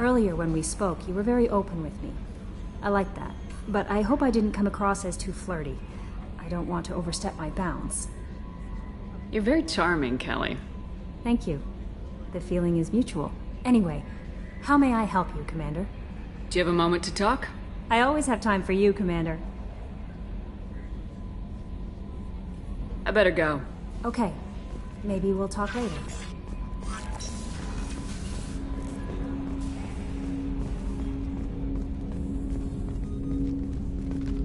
Earlier when we spoke, you were very open with me. I like that, but I hope I didn't come across as too flirty. I don't want to overstep my bounds. You're very charming, Kelly. Thank you. The feeling is mutual. Anyway, how may I help you, Commander? Do you have a moment to talk? I always have time for you, Commander. I better go. Okay. Maybe we'll talk later.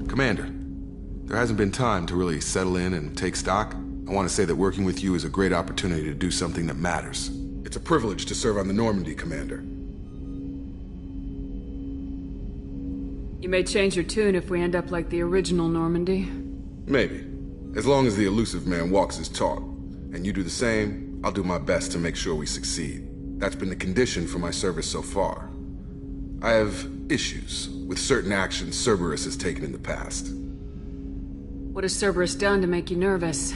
Commander, there hasn't been time to really settle in and take stock. I want to say that working with you is a great opportunity to do something that matters. It's a privilege to serve on the Normandy, Commander. You may change your tune if we end up like the original Normandy. Maybe. As long as the elusive man walks his talk, and you do the same, I'll do my best to make sure we succeed. That's been the condition for my service so far. I have issues with certain actions Cerberus has taken in the past. What has Cerberus done to make you nervous?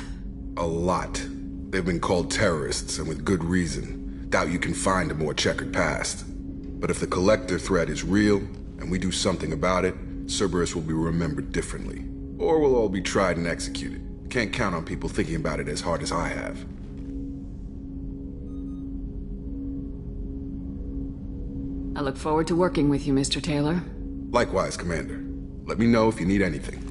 A lot. They've been called terrorists, and with good reason. Doubt you can find a more checkered past. But if the Collector threat is real, and we do something about it, Cerberus will be remembered differently. Or we'll all be tried and executed. Can't count on people thinking about it as hard as I have. I look forward to working with you, Mr. Taylor. Likewise, Commander. Let me know if you need anything.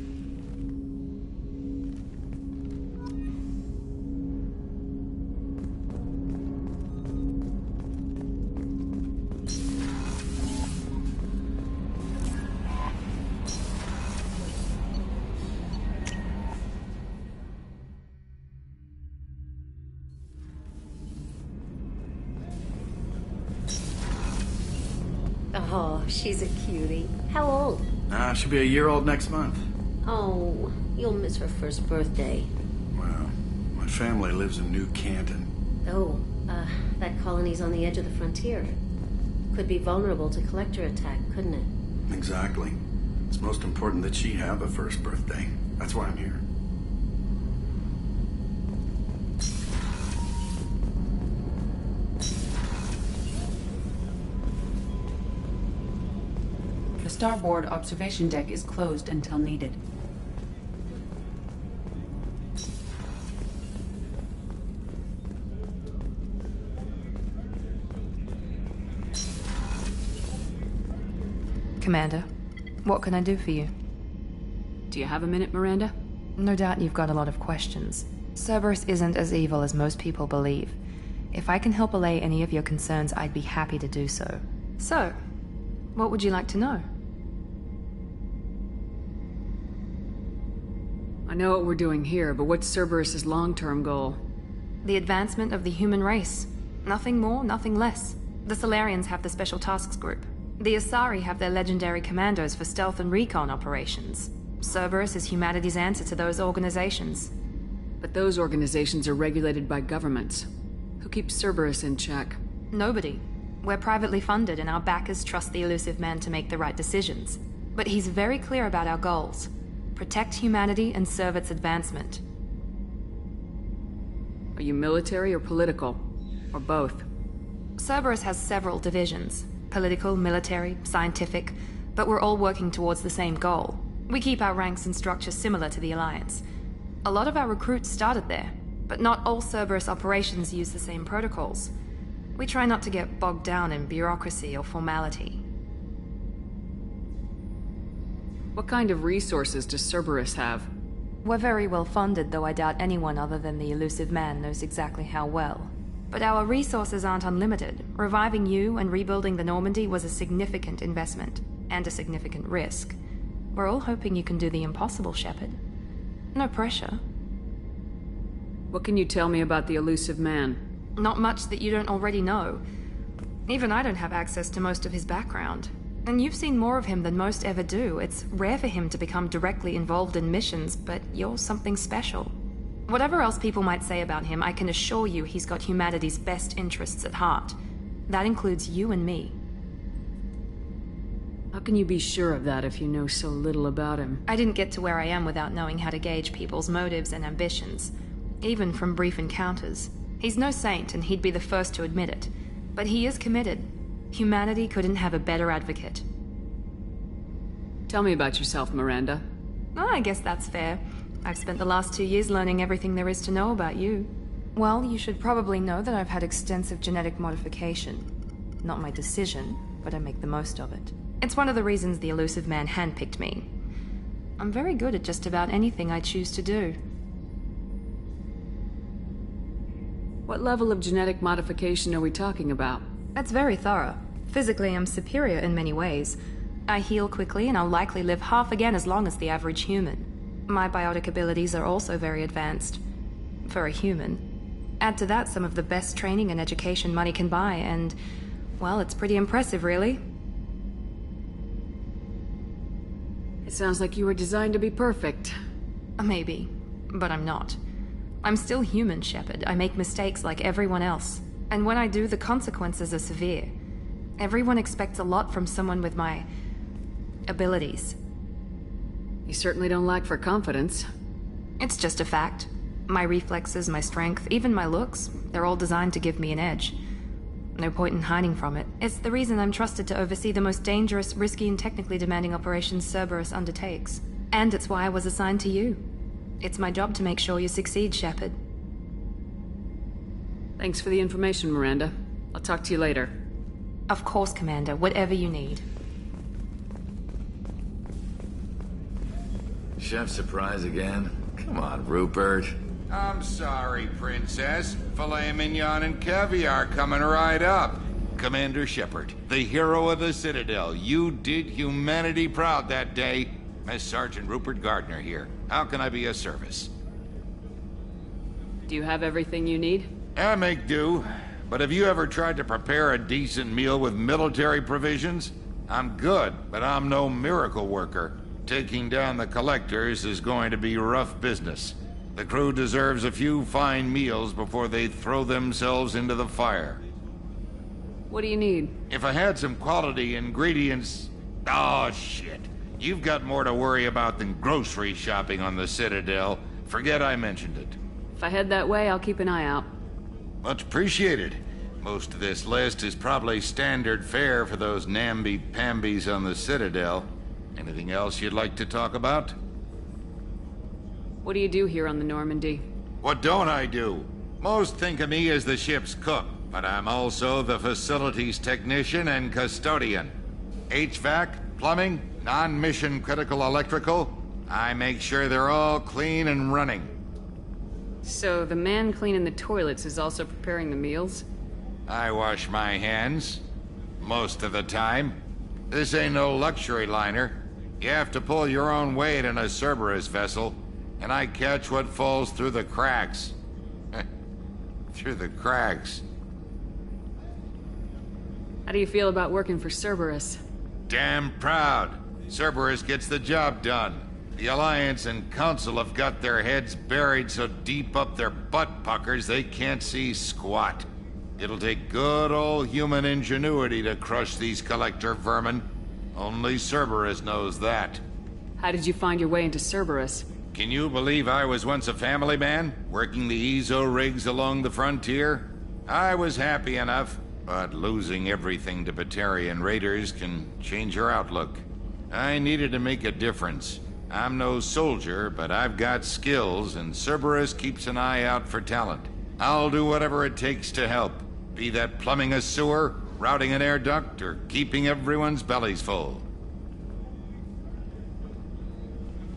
Oh, she's a cutie. How old? She'll be a year old next month. Oh, you'll miss her first birthday. Well, my family lives in New Canton. Oh, that colony's on the edge of the frontier. Could be vulnerable to Collector attack, couldn't it? Exactly. It's most important that she have a first birthday. That's why I'm here. The starboard observation deck is closed until needed. Commander, what can I do for you? Do you have a minute, Miranda? No doubt you've got a lot of questions. Cerberus isn't as evil as most people believe. If I can help allay any of your concerns, I'd be happy to do so. So, what would you like to know? I know what we're doing here, but what's Cerberus's long-term goal? The advancement of the human race. Nothing more, nothing less. The Solarians have the Special Tasks Group. The Asari have their legendary commandos for stealth and recon operations. Cerberus is humanity's answer to those organizations. But those organizations are regulated by governments. Who keeps Cerberus in check? Nobody. We're privately funded and our backers trust the elusive man to make the right decisions. But he's very clear about our goals. Protect humanity and serve its advancement. Are you military or political? Or both? Cerberus has several divisions. Political, military, scientific, but we're all working towards the same goal. We keep our ranks and structure similar to the Alliance. A lot of our recruits started there, but not all Cerberus operations use the same protocols. We try not to get bogged down in bureaucracy or formality. What kind of resources does Cerberus have? We're very well funded, though I doubt anyone other than the elusive man knows exactly how well. But our resources aren't unlimited. Reviving you and rebuilding the Normandy was a significant investment, and a significant risk. We're all hoping you can do the impossible, Shepard. No pressure. What can you tell me about the elusive man? Not much that you don't already know. Even I don't have access to most of his background. And you've seen more of him than most ever do. It's rare for him to become directly involved in missions, but you're something special. Whatever else people might say about him, I can assure you he's got humanity's best interests at heart. That includes you and me. How can you be sure of that if you know so little about him? I didn't get to where I am without knowing how to gauge people's motives and ambitions, even from brief encounters. He's no saint, and he'd be the first to admit it. But he is committed. Humanity couldn't have a better advocate. Tell me about yourself, Miranda. Oh, I guess that's fair. I've spent the last 2 years learning everything there is to know about you. Well, you should probably know that I've had extensive genetic modification. Not my decision, but I make the most of it. It's one of the reasons the elusive man handpicked me. I'm very good at just about anything I choose to do. What level of genetic modification are we talking about? That's very thorough. Physically, I'm superior in many ways. I heal quickly, and I'll likely live half again as long as the average human. My biotic abilities are also very advanced. For a human. Add to that some of the best training and education money can buy, and, well, it's pretty impressive, really. It sounds like you were designed to be perfect. Maybe, but I'm not. I'm still human, Shepard. I make mistakes like everyone else. And when I do, the consequences are severe. Everyone expects a lot from someone with my abilities. You certainly don't lack for confidence. It's just a fact. My reflexes, my strength, even my looks, they're all designed to give me an edge. No point in hiding from it. It's the reason I'm trusted to oversee the most dangerous, risky, and technically demanding operations Cerberus undertakes. And it's why I was assigned to you. It's my job to make sure you succeed, Shepard. Thanks for the information, Miranda. I'll talk to you later. Of course, Commander. Whatever you need. Chef surprise again? Come on, Rupert. I'm sorry, Princess. Filet mignon and caviar coming right up. Commander Shepard, the hero of the Citadel. You did humanity proud that day. Miss Sergeant Rupert Gardner here. How can I be of service? Do you have everything you need? I make do. But have you ever tried to prepare a decent meal with military provisions? I'm good, but I'm no miracle worker. Taking down the collectors is going to be rough business. The crew deserves a few fine meals before they throw themselves into the fire. What do you need? If I had some quality ingredients... Oh, shit. You've got more to worry about than grocery shopping on the Citadel. Forget I mentioned it. If I head that way, I'll keep an eye out. Much appreciated. Most of this list is probably standard fare for those namby-pambies on the Citadel. Anything else you'd like to talk about? What do you do here on the Normandy? What don't I do? Most think of me as the ship's cook, but I'm also the facilities technician and custodian. HVAC, plumbing, non-mission critical electrical. I make sure they're all clean and running. So the man cleaning the toilets is also preparing the meals? I wash my hands. Most of the time. This ain't no luxury liner. You have to pull your own weight in a Cerberus vessel. And I catch what falls through the cracks. Through the cracks. How do you feel about working for Cerberus? Damn proud. Cerberus gets the job done. The Alliance and Council have got their heads buried so deep up their butt puckers they can't see squat. It'll take good old human ingenuity to crush these collector vermin. Only Cerberus knows that. How did you find your way into Cerberus? Can you believe I was once a family man, working the Ezo rigs along the frontier? I was happy enough, but losing everything to Batarian raiders can change your outlook. I needed to make a difference. I'm no soldier, but I've got skills, and Cerberus keeps an eye out for talent. I'll do whatever it takes to help, be that plumbing a sewer, routing an air duct, or keeping everyone's bellies full.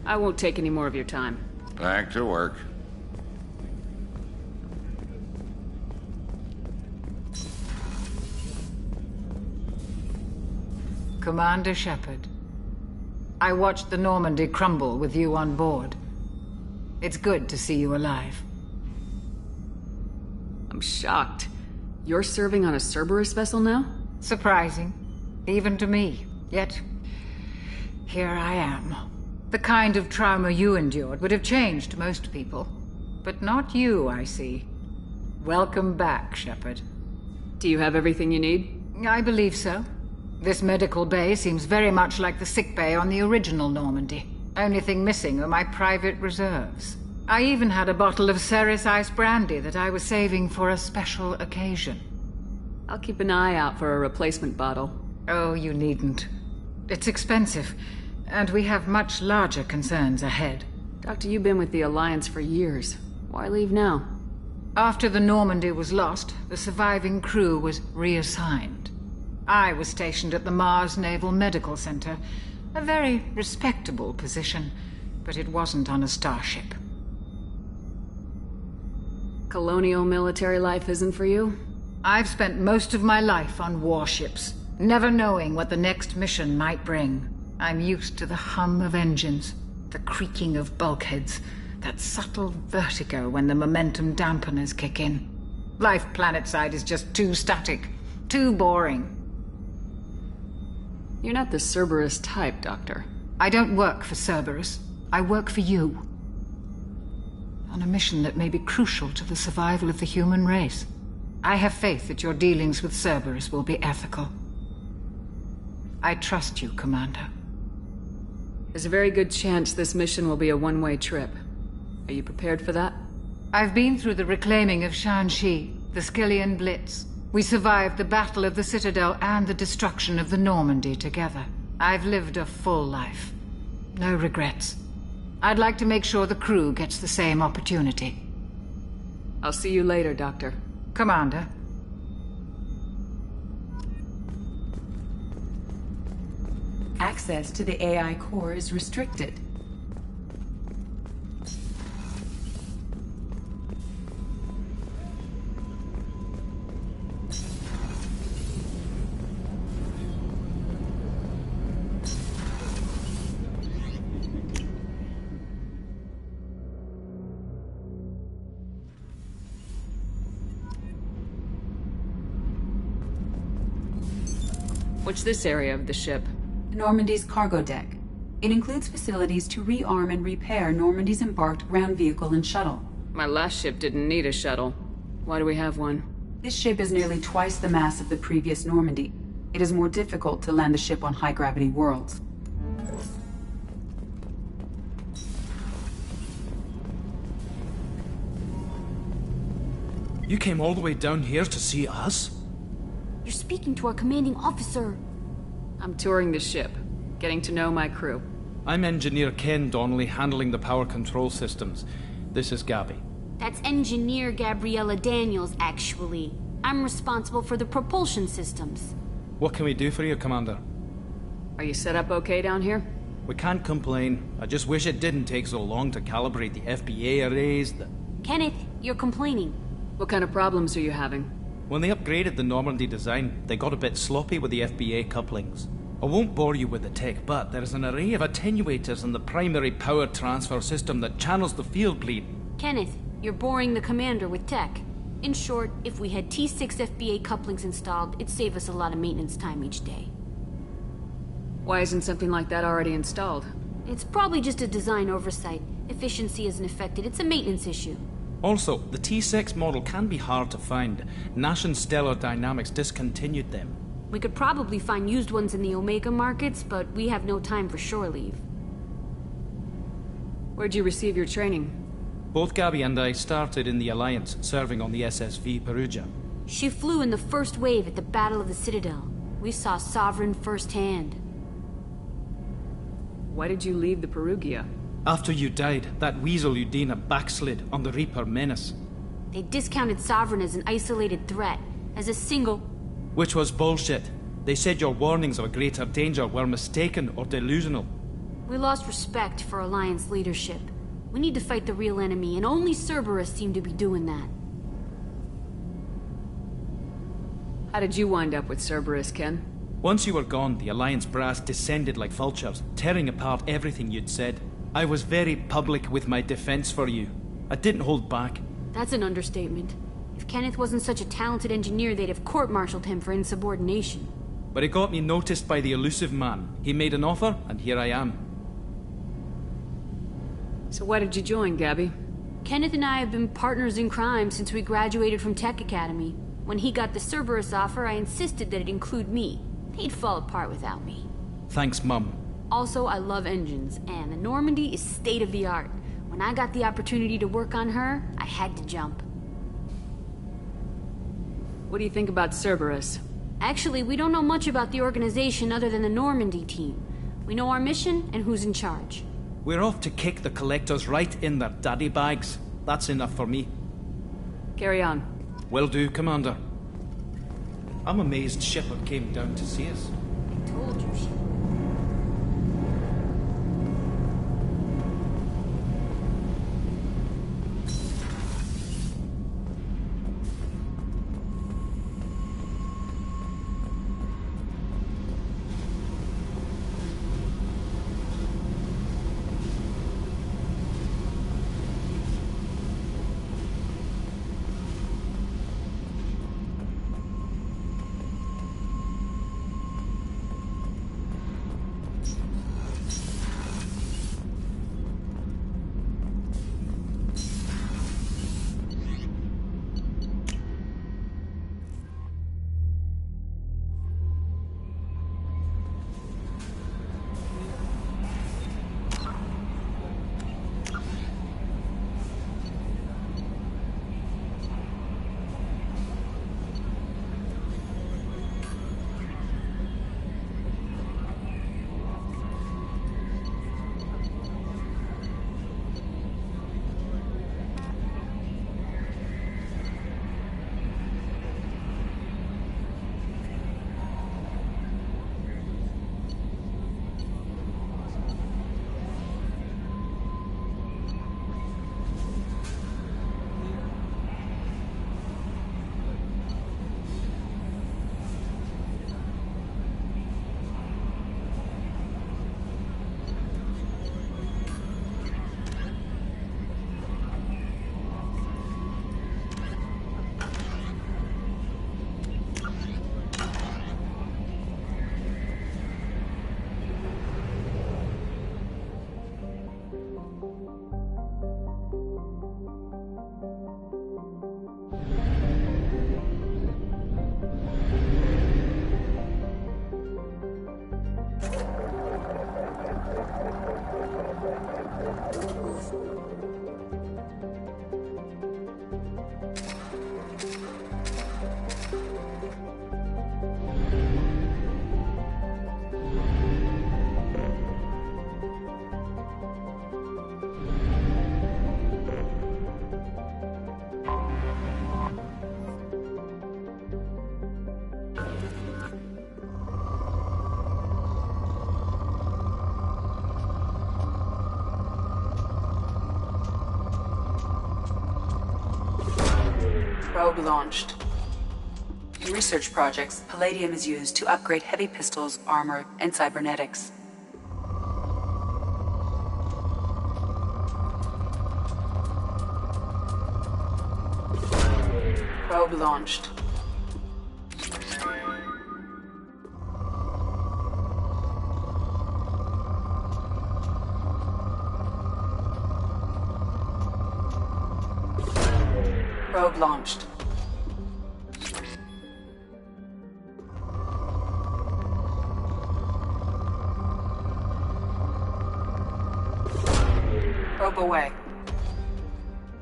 I won't take any more of your time. Back to work. Commander Shepard, I watched the Normandy crumble with you on board. It's good to see you alive. I'm shocked. You're serving on a Cerberus vessel now? Surprising, even to me. Yet, here I am. The kind of trauma you endured would have changed most people. But not you, I see. Welcome back, Shepard. Do you have everything you need? I believe so. This medical bay seems very much like the sick bay on the original Normandy. Only thing missing are my private reserves. I even had a bottle of Ceres Ice brandy that I was saving for a special occasion. I'll keep an eye out for a replacement bottle. Oh, you needn't. It's expensive, and we have much larger concerns ahead. Doctor, you've been with the Alliance for years. Why leave now? After the Normandy was lost, the surviving crew was reassigned. I was stationed at the Mars Naval Medical Center, a very respectable position, but it wasn't on a starship. Colonial military life isn't for you? I've spent most of my life on warships, never knowing what the next mission might bring. I'm used to the hum of engines, the creaking of bulkheads, that subtle vertigo when the momentum dampeners kick in. Life planetside is just too static, too boring. You're not the Cerberus type, Doctor. I don't work for Cerberus. I work for you. On a mission that may be crucial to the survival of the human race. I have faith that your dealings with Cerberus will be ethical. I trust you, Commander. There's a very good chance this mission will be a one-way trip. Are you prepared for that? I've been through the reclaiming of Shanxi, the Skillian Blitz. We survived the Battle of the Citadel and the destruction of the Normandy together. I've lived a full life. No regrets. I'd like to make sure the crew gets the same opportunity. I'll see you later, Doctor. Commander. Access to the AI core is restricted. What's this area of the ship? Normandy's cargo deck. It includes facilities to rearm and repair Normandy's embarked ground vehicle and shuttle. My last ship didn't need a shuttle. Why do we have one? This ship is nearly twice the mass of the previous Normandy. It is more difficult to land the ship on high-gravity worlds. You came all the way down here to see us? You're speaking to our commanding officer. I'm touring the ship, getting to know my crew. I'm Engineer Ken Donnelly, handling the power control systems. This is Gabby. That's Engineer Gabriella Daniels, actually. I'm responsible for the propulsion systems. What can we do for you, Commander? Are you set up okay down here? We can't complain. I just wish it didn't take so long to calibrate the FBA arrays. Kenneth, you're complaining. What kind of problems are you having? When they upgraded the Normandy design, they got a bit sloppy with the FBA couplings. I won't bore you with the tech, but there is an array of attenuators in the primary power transfer system that channels the field bleed. Kenneth, you're boring the commander with tech. In short, if we had T6 FBA couplings installed, it'd save us a lot of maintenance time each day. Why isn't something like that already installed? It's probably just a design oversight. Efficiency isn't affected, it's a maintenance issue. Also, the T6 model can be hard to find. Nash and Stellar Dynamics discontinued them. We could probably find used ones in the Omega markets, but we have no time for shore leave. Where'd you receive your training? Both Gabby and I started in the Alliance, serving on the SSV Perugia. She flew in the first wave at the Battle of the Citadel. We saw Sovereign firsthand. Why did you leave the Perugia? After you died, that weasel Udina backslid on the Reaper Menace. They discounted Sovereign as an isolated threat, as a single... Which was bullshit. They said your warnings of a greater danger were mistaken or delusional. We lost respect for Alliance leadership. We need to fight the real enemy, and only Cerberus seemed to be doing that. How did you wind up with Cerberus, Ken? Once you were gone, the Alliance brass descended like vultures, tearing apart everything you'd said. I was very public with my defense for you. I didn't hold back. That's an understatement. If Kenneth wasn't such a talented engineer, they'd have court-martialed him for insubordination. But it got me noticed by the elusive man. He made an offer, and here I am. So why did you join, Gabby? Kenneth and I have been partners in crime since we graduated from Tech Academy. When he got the Cerberus offer, I insisted that it include me. He'd fall apart without me. Thanks, Mum. Also, I love engines, and the Normandy is state-of-the-art. When I got the opportunity to work on her, I had to jump. What do you think about Cerberus? Actually, we don't know much about the organization other than the Normandy team. We know our mission and who's in charge. We're off to kick the Collectors right in their daddy bags. That's enough for me. Carry on. Will do, Commander. I'm amazed Shepard came down to see us. I told you she... Probe launched. In research projects, palladium is used to upgrade heavy pistols, armor, and cybernetics. Probe launched. Probe launched. Probe away.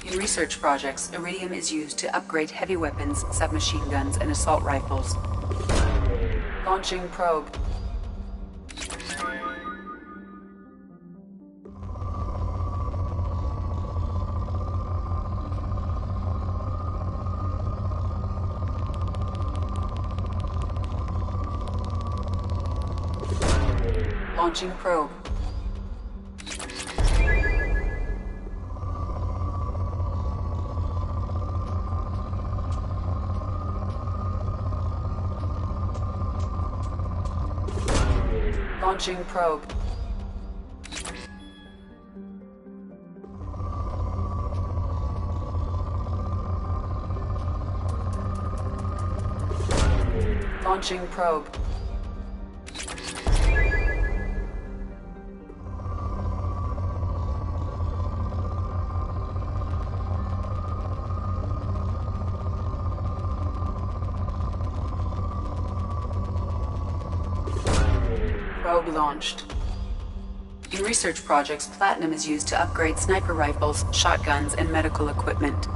In research projects, iridium is used to upgrade heavy weapons, submachine guns, and assault rifles. Launching probe. Launching probe. Launching probe. Launching probe. Probe launched. In research projects, platinum is used to upgrade sniper rifles, shotguns, and medical equipment.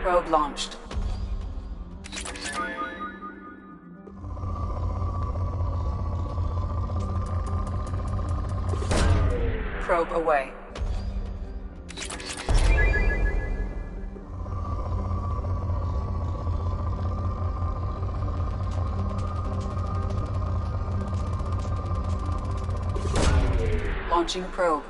Probe launched. Probe away. Launching probe.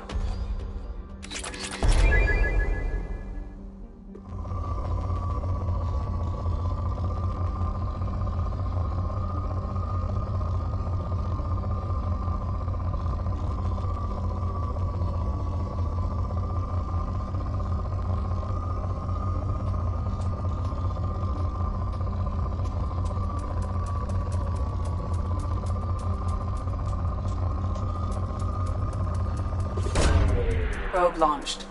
Probe launched.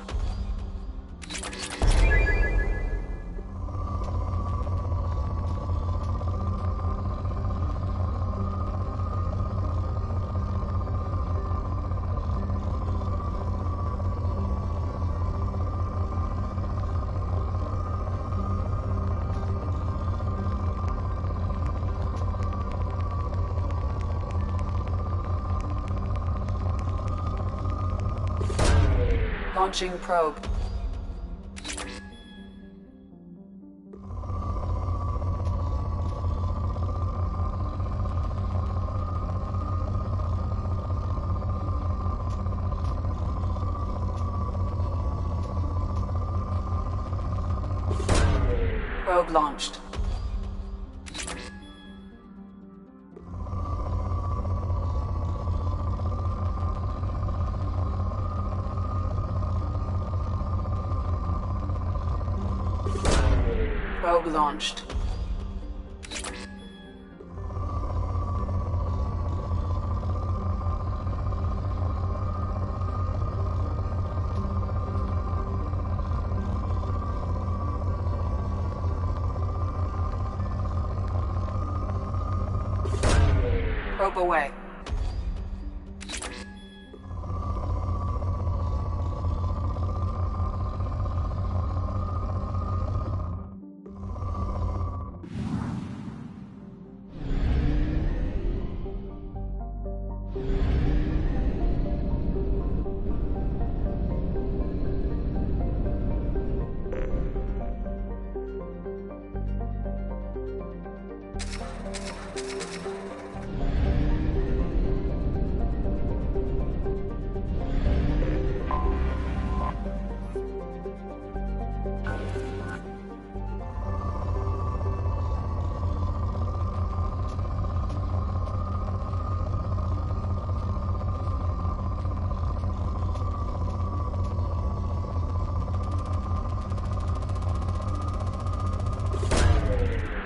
Launching probe. Probe launched. Probe launched. Probe away.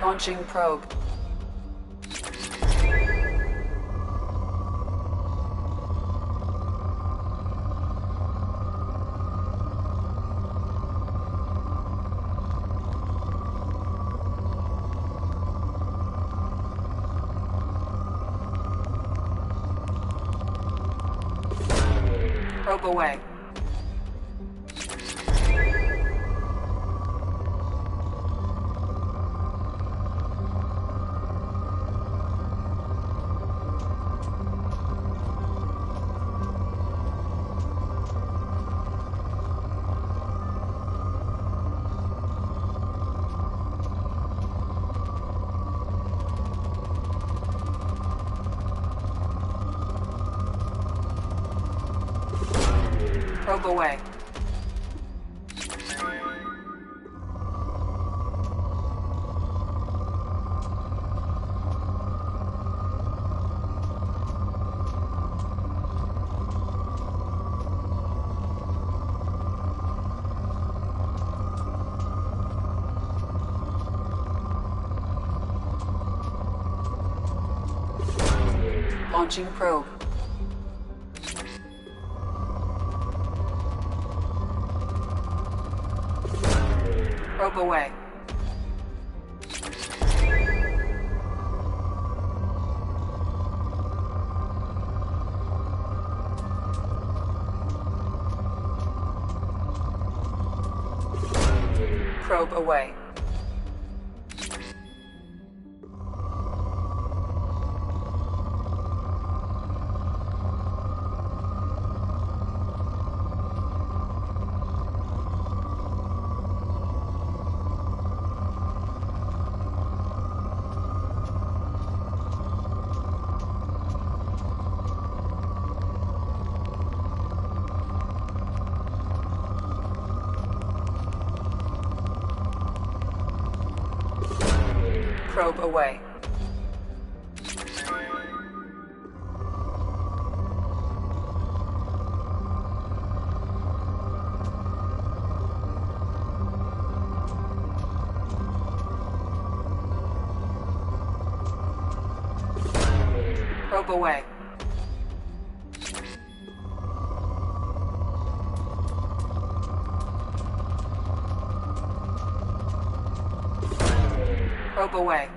Launching probe. Probe away. Probe away. Launching probe. Probe away. Probe away. Probe away. Probe away. Probe away.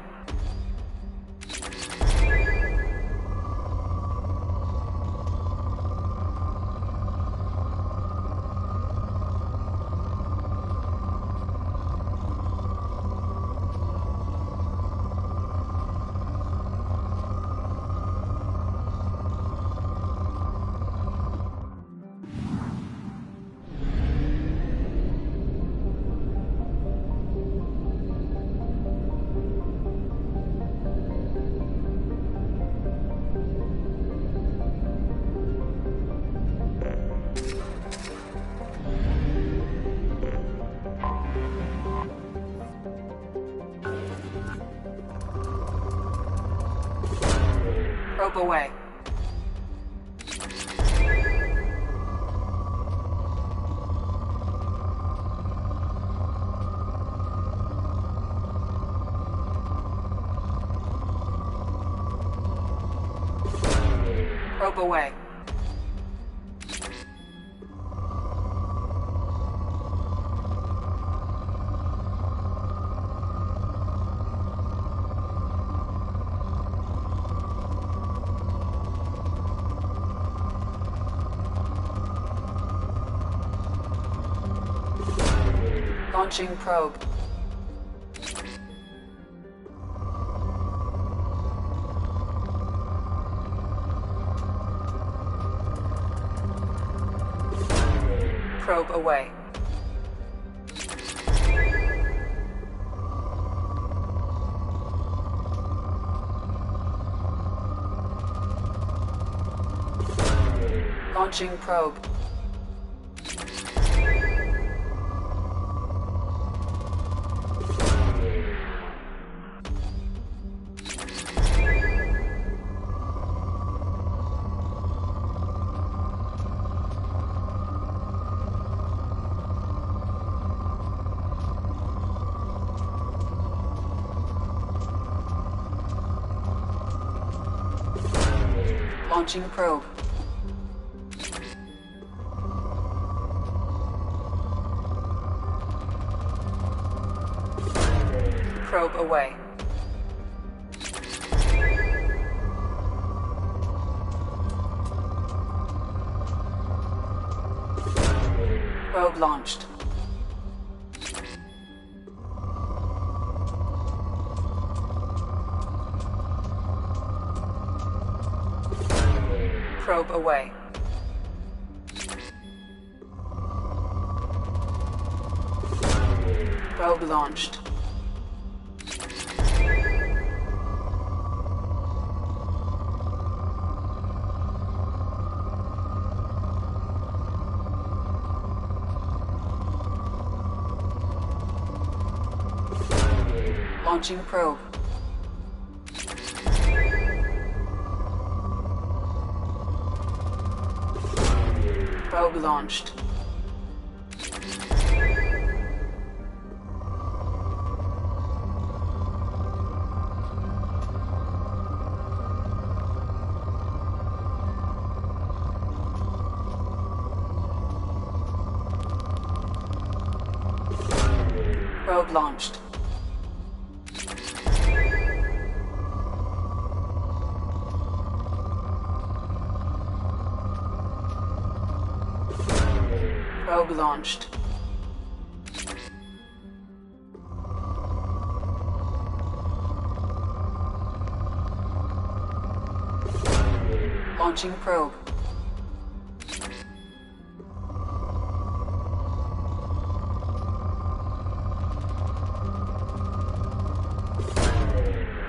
Probe away. Probe away. Launching probe. Probe away. Launching probe. Launching probe. Probe away. Probe launched. Probe away. Probe launched. Launching probe. Probe launched. Probe launched. Probe launched. Launching probe.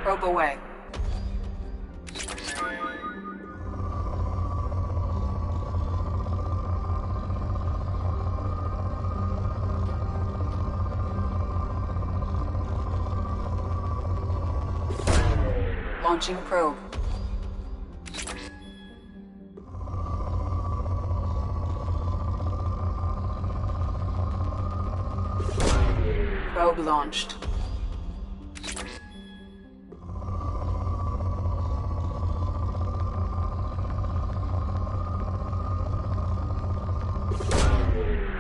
Probe away. Launching probe. Probe launched.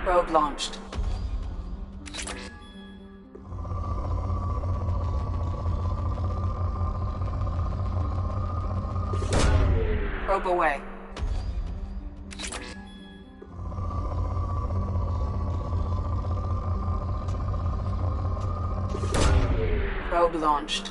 Probe launched. Probe away. Probe launched.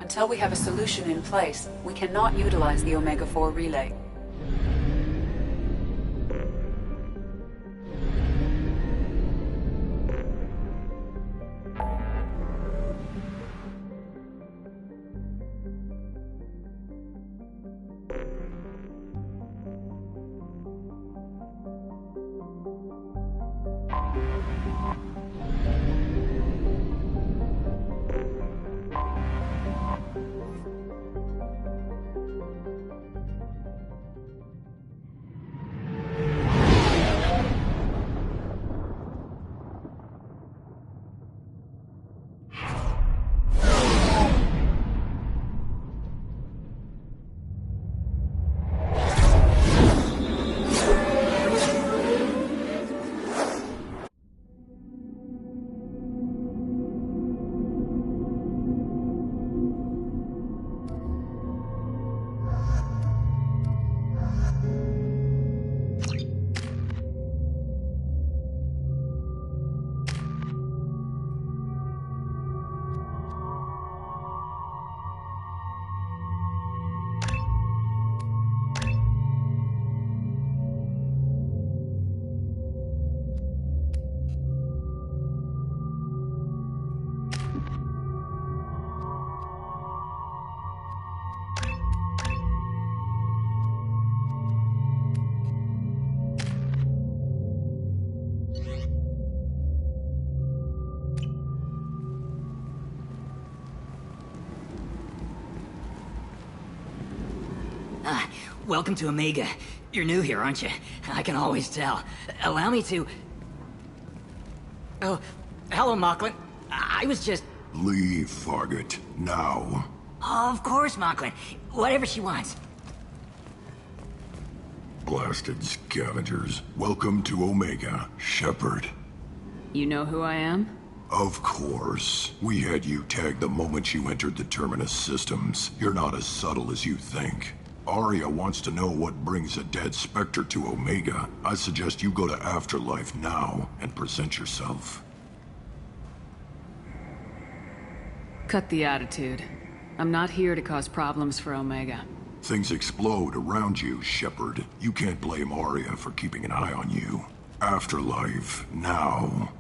Until we have a solution in place, we cannot utilize the Omega-4 relay. Welcome to Omega. You're new here, aren't you? I can always tell. Allow me to... Oh, hello, Mocklin. I was just... Leave, Fargate. Now. Of course, Mocklin. Whatever she wants. Blasted scavengers. Welcome to Omega, Shepard. You know who I am? Of course. We had you tagged the moment you entered the Terminus systems. You're not as subtle as you think. Arya wants to know what brings a dead Spectre to Omega. I suggest you go to Afterlife now and present yourself. Cut the attitude. I'm not here to cause problems for Omega. Things explode around you, Shepard. You can't blame Arya for keeping an eye on you. Afterlife, now.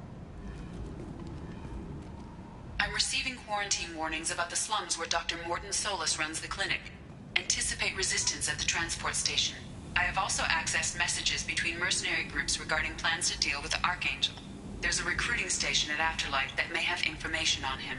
I'm receiving quarantine warnings about the slums where Dr. Mordin Solus runs the clinic. Anticipate resistance at the transport station. I have also accessed messages between mercenary groups regarding plans to deal with the Archangel. There's a recruiting station at Afterlife that may have information on him.